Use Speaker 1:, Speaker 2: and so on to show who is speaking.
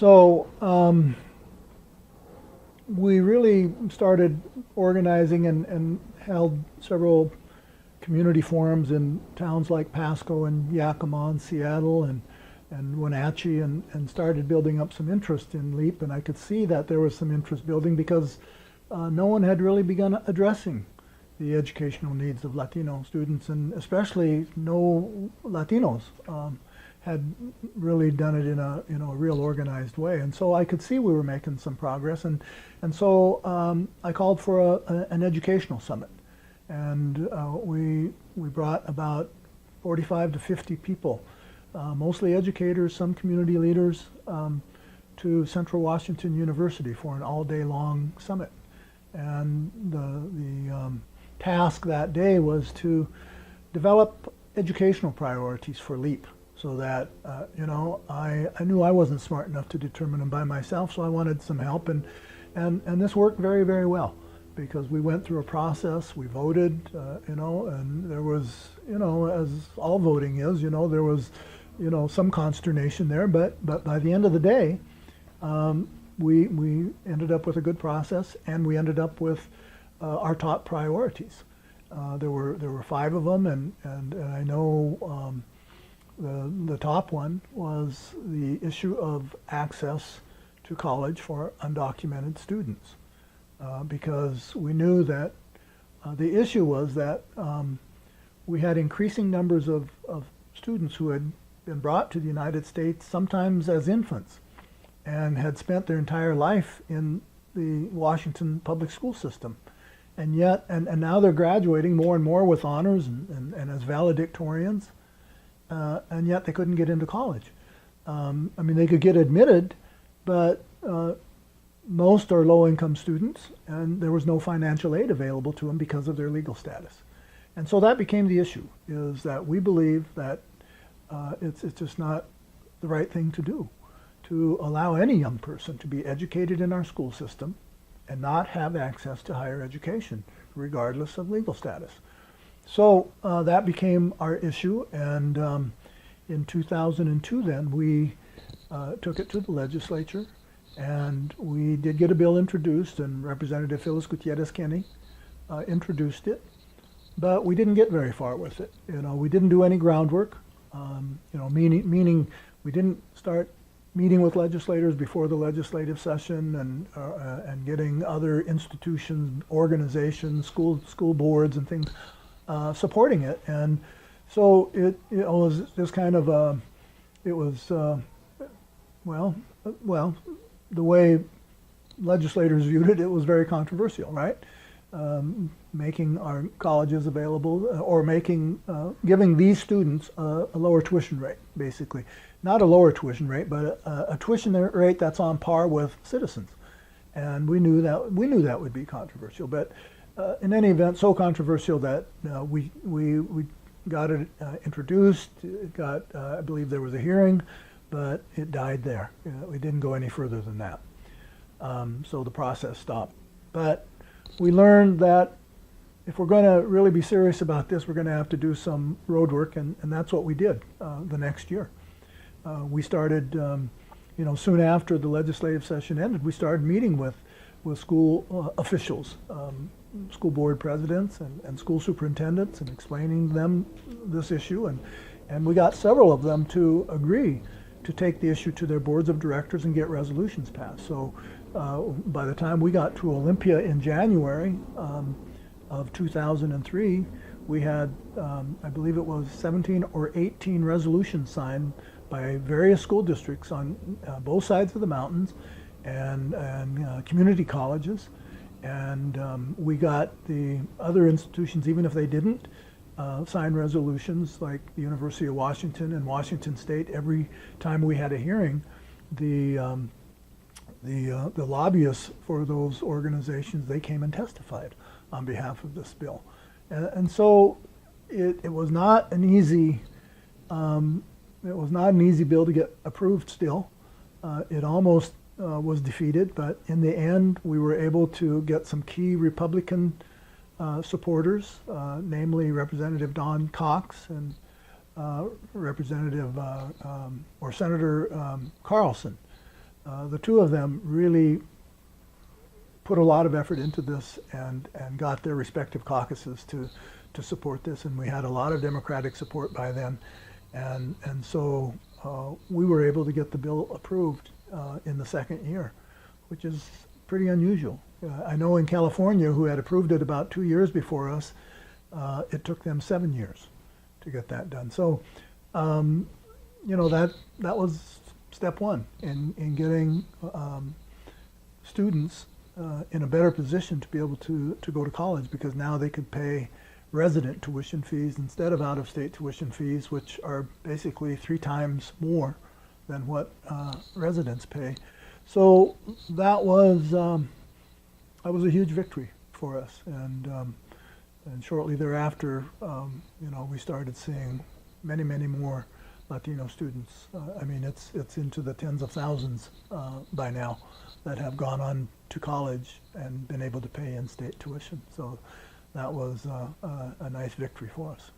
Speaker 1: So we really started organizing and held several community forums in towns like Pasco and Yakima and Seattle and Wenatchee and started building up some interest in LEAP. And I could see that there was some interest building because no one had really begun addressing the educational needs of Latino students, and especially no Latinos had really done it in a real organized way. And so I could see we were making some progress, and so I called for an educational summit, and we brought about 45 to 50 people, mostly educators, some community leaders, to Central Washington University for an all-day long summit. And the task that day was to develop educational priorities for LEAP, so that I knew I wasn't smart enough to determine them by myself, so I wanted some help, and this worked very, very well, because we went through a process, we voted, and there was, as all voting is, there was, some consternation there, but by the end of the day, we ended up with a good process, and we ended up with our top priorities. There were 5 of them, and I know the top one was the issue of access to college for undocumented students, because we knew that the issue was that we had increasing numbers of students who had been brought to the United States, sometimes as infants, and had spent their entire life in the Washington public school system. And yet, and now they're graduating more and more with honors and as valedictorians, and yet they couldn't get into college. They could get admitted, but most are low-income students, and there was no financial aid available to them because of their legal status. And so that became the issue, is that we believe that it's just not the right thing to do, to allow any young person to be educated in our school system and not have access to higher education, regardless of legal status. So that became our issue, and in 2002 then we took it to the legislature, and we did get a bill introduced, and Representative Phyllis Gutierrez Kenny introduced it, but we didn't get very far with it. We didn't do any groundwork, meaning we didn't start meeting with legislators before the legislative session and getting other institutions, organizations, school boards and things supporting it. And so it was this kind of the way legislators viewed it, it was very controversial, right? Making our colleges available, or giving these students a lower tuition rate, basically. Not a lower tuition rate, but a tuition rate that's on par with citizens. And we knew that would be controversial. But in any event, so controversial that we got it introduced. It got, I believe there was a hearing, but it died there. We didn't go any further than that. So the process stopped. But we learned that if we're going to really be serious about this, we're going to have to do some road work, and that's what we did the next year. We started, soon after the legislative session ended, we started meeting with school officials, school board presidents and school superintendents, and explaining them this issue, and we got several of them to agree to take the issue to their boards of directors and get resolutions passed. So by the time we got to Olympia in January of 2003, we had, I believe it was 17 or 18 resolutions signed by various school districts on both sides of the mountains and community colleges. And we got the other institutions, even if they didn't sign resolutions, like the University of Washington and Washington State. Every time we had a hearing, the lobbyists for those organizations, they came and testified on behalf of this bill. And so it was not an easy bill to get approved still. It almost was defeated, but in the end we were able to get some key Republican supporters, namely Representative Don Cox and Senator Carlson, The two of them really put a lot of effort into this and got their respective caucuses to support this, and we had a lot of Democratic support by then, and so we were able to get the bill approved in the second year, which is pretty unusual. I know in California, who had approved it about 2 years before us, it took them 7 years to get that done. So, you know, that was step one in getting students in a better position to be able to go to college, because now they could pay resident tuition fees instead of out-of-state tuition fees, which are basically 3 times more than what residents pay. So that was a huge victory for us, and shortly thereafter, you know, we started seeing many more Latino students. I mean, it's into the tens of thousands by now that have gone on to college and been able to pay in-state tuition. So that was a nice victory for us.